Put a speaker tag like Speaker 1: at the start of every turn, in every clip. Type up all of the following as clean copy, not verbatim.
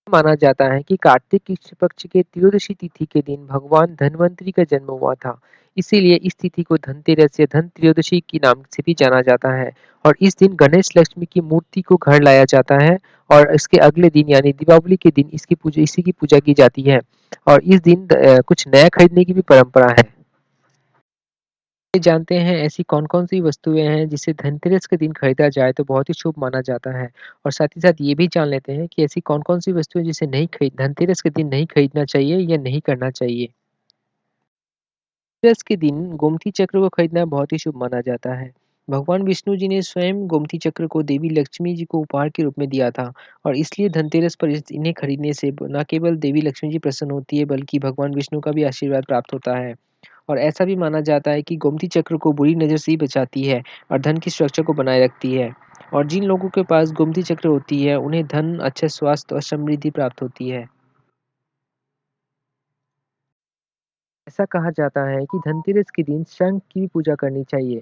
Speaker 1: माना जाता है कि कार्तिक कृष्ण पक्ष के त्रयोदशी तिथि के दिन भगवान धन्वंतरि का जन्म हुआ था। इसीलिए इस तिथि को धनतेरस या धन त्रयोदशी के नाम से भी जाना जाता है। और इस दिन गणेश लक्ष्मी की मूर्ति को घर लाया जाता है और इसके अगले दिन यानी दीपावली के दिन इसी की पूजा की जाती है। और इस दिन कुछ नया खरीदने की भी परंपरा है। ये जानते हैं ऐसी कौन-कौन सी वस्तुएँ हैं जिसे धनतेरस के दिन खरीदा जाए तो बहुत ही शुभ माना जाता है? और साथ ही साथ ये भी जान लेते हैं कि ऐसी कौन-कौन सी वस्तुएँ जिसे नहीं खरीद धनतेरस के दिन नहीं खरीदना चाहिए या नहीं करना चाहिए? धनतेरस के दिन गोमती चक्र को खरीदना बहुत ही शुभ माना जाता है। भगवान विष्णु जी ने स्वयं गोमती चक्र को देवी लक्ष्मी जी को उपहार के रूप में दिया था और इसलिए धनतेरस पर इन्हें खरीदने से न केवल देवी लक्ष्मी जी प्रसन्न होती है बल्कि भगवान विष्णु का भी आशीर्वाद प्राप्त होता है। और ऐसा भी माना जाता है कि गोमती चक्र को बुरी नज़र से ही बचाती है और धन की सुरक्षा को बनाए रखती है। और जिन लोगों के पास गोमती चक्र होती है, उन्हें धन, अच्छा स्वास्थ्य और समृद्धि प्राप्त होती है। ऐसा कहा जाता है कि धनतेरस के दिन शंख की भी पूजा करनी चाहिए।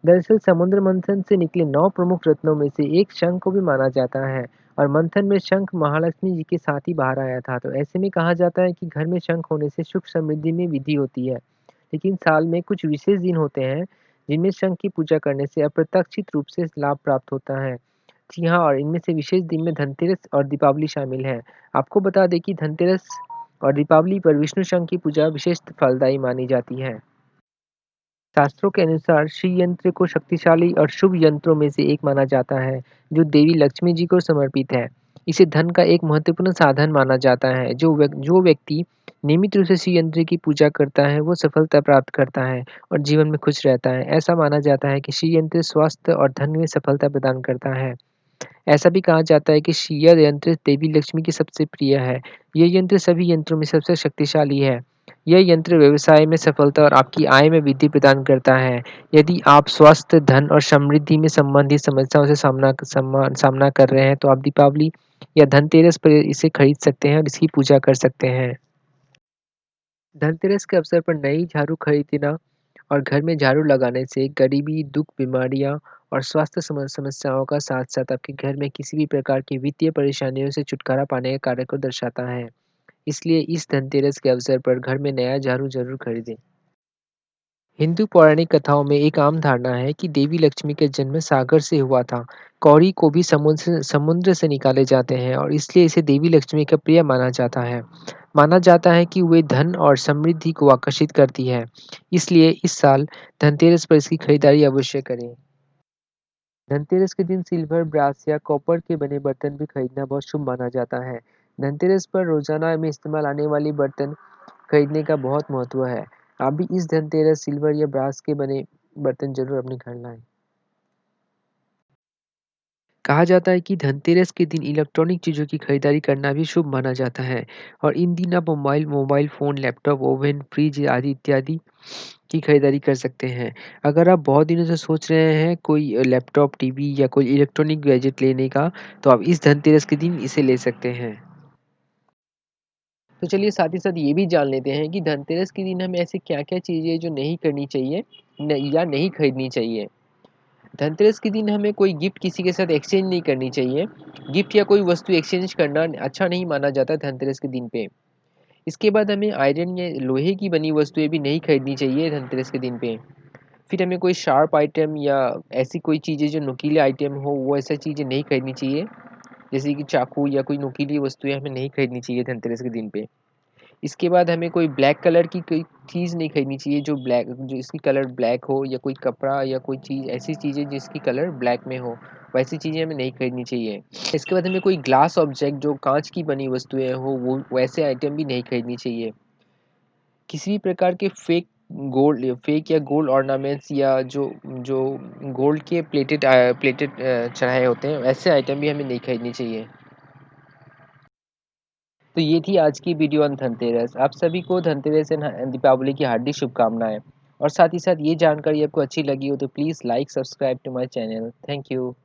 Speaker 1: दरअसल समुद्र मंथन से निकले 9 प्रमुख रत्नों में से एक शंख को भी माना जाता है और मंथन में शंख महालक्ष्मी जी के साथ ही बाहर आया था। तो ऐसे में कहा जाता है कि घर में शंख होने से सुख समृद्धि में वृद्धि होती है। लेकिन साल में कुछ विशेष दिन होते हैं जिनमें शंख की पूजा करने से अप्रत्याशित रूप से लाभ प्राप्त होता है। जी हाँ, और इनमें से विशेष दिन में धनतेरस और दीपावली शामिल है। आपको बता दें कि धनतेरस और दीपावली पर विष्णु शंख की पूजा विशेष फलदायी मानी जाती है। शास्त्रों के अनुसार श्री यंत्र को शक्तिशाली और शुभ यंत्रों में से एक माना जाता है, जो देवी लक्ष्मी जी को समर्पित है। इसे धन का एक महत्वपूर्ण साधन माना जाता है। जो व्यक्ति नियमित रूप से श्री यंत्र की पूजा करता है, वो सफलता प्राप्त करता है और जीवन में खुश रहता है। ऐसा माना जाता है कि श्री यंत्र स्वास्थ्य और धन में सफलता प्रदान करता है। ऐसा भी कहा जाता है कि यह यंत्र देवी लक्ष्मी की सबसे प्रिय है। यह यंत्र सभी यंत्रों में सबसे शक्तिशाली है। यह यंत्र व्यवसाय में सफलता और आपकी आय में वृद्धि प्रदान करता है। यदि आप स्वास्थ्य, धन और समृद्धि में संबंधित समस्याओं से सामना कर रहे हैं, तो आप दीपावली या धनतेरस पर इसे खरीद सकते हैं और इसकी पूजा कर सकते हैं। धनतेरस के अवसर पर नई झाड़ू खरीदना और घर में झाड़ू लगाने से गरीबी, दुख, बीमारियां और स्वास्थ्य समस्याओं का साथ-साथ आपके घर में किसी भी प्रकार की वित्तीय परेशानियों से छुटकारा पाने के कार्य को दर्शाता है। इसलिए इस धनतेरस के अवसर पर घर में नया झाड़ू ज़रूर खरीदें। हिंदू पौराणिक कथाओं में एक आम धारणा है कि देवी लक्ष्मी का जन्म सागर से हुआ था। कौड़ी को भी समुद्र से निकाले जाते हैं और इसलिए इसे देवी लक्ष्मी का प्रिय माना जाता है। माना जाता है कि वे धन और समृद्धि को आकर्षित करती है। इसलिए इस साल धनतेरस पर इसकी खरीदारी अवश्य करें। धनतेरस के दिन सिल्वर, ब्रास या कॉपर के बने बर्तन भी खरीदना बहुत शुभ माना जाता है। धनतेरस पर रोजाना में इस्तेमाल आने वाली बर्तन खरीदने का बहुत महत्व है। आप भी इस धनतेरस सिल्वर या ब्रास के बने बर्तन ज़रूर अपने घर लाएँ। कहा जाता है कि धनतेरस के दिन इलेक्ट्रॉनिक चीज़ों की खरीदारी करना भी शुभ माना जाता है और इन दिन आप mobile mobile phone, laptop, oven, fridge आदि इत्यादि की खरीदारी कर सकते हैं। अगर आप बहुत दिनों से सोच रहे हैं कोई लैपटॉप, टीवी या कोई इलेक्ट्रॉनिक गैजेट लेने का, तो आप इस धनतेरस के दिन इसे ले सकते हैं। तो चलिए साथ ही साथ ये भी जान लेते हैं कि धनतेरस के दिन हमें ऐसी क्या-क्या चीज़ें जो नहीं करनी चाहिए या नहीं खरीदनी चाहिए। धनतेरस के दिन हमें कोई गिफ्ट किसी के साथ एक्सचेंज नहीं करनी चाहिए। गिफ्ट या कोई वस्तु एक्सचेंज करना अच्छा नहीं माना जाता धनतेरस के दिन पे। इसके बाद हमें आयरन या लोहे की बनी वस्तुएँ भी नहीं खरीदनी चाहिए धनतेरस के दिन पे। फिर हमें कोई शार्प आइटम या ऐसी कोई चीज़ें जो नुकीले आइटम हो, वो ऐसी चीज़ें नहीं खरीदनी चाहिए। जैसे कि चाकू या कोई नुकीली वस्तुएँ हमें नहीं खरीदनी चाहिए धनतेरस के दिन पे। इसके बाद हमें कोई ब्लैक कलर की कोई चीज़ नहीं खरीदनी चाहिए जो जिसकी कलर ब्लैक हो या कोई कपड़ा या कोई चीज़ ऐसी चीज़ें जिसकी कलर ब्लैक में हो, वैसी चीज़ें हमें नहीं खरीदनी चाहिए। इसके बाद हमें कोई ग्लास ऑब्जेक्ट जो काँच की बनी वस्तुएँ हो वो वैसे आइटम भी नहीं खरीदनी चाहिए। किसी भी प्रकार के फेक या गोल्ड ऑर्नामेंट्स या जो जो गोल्ड के प्लेटेड चढ़ाए होते हैं वैसे आइटम भी हमें नहीं खरीदनी चाहिए। तो ये थी आज की वीडियो ऑन धनतेरस। आप सभी को धनतेरस एंड दीपावली की हार्दिक शुभकामनाएँ। और साथ ही साथ ये जानकारी आपको अच्छी लगी हो तो please like subscribe to my channel. Thank you.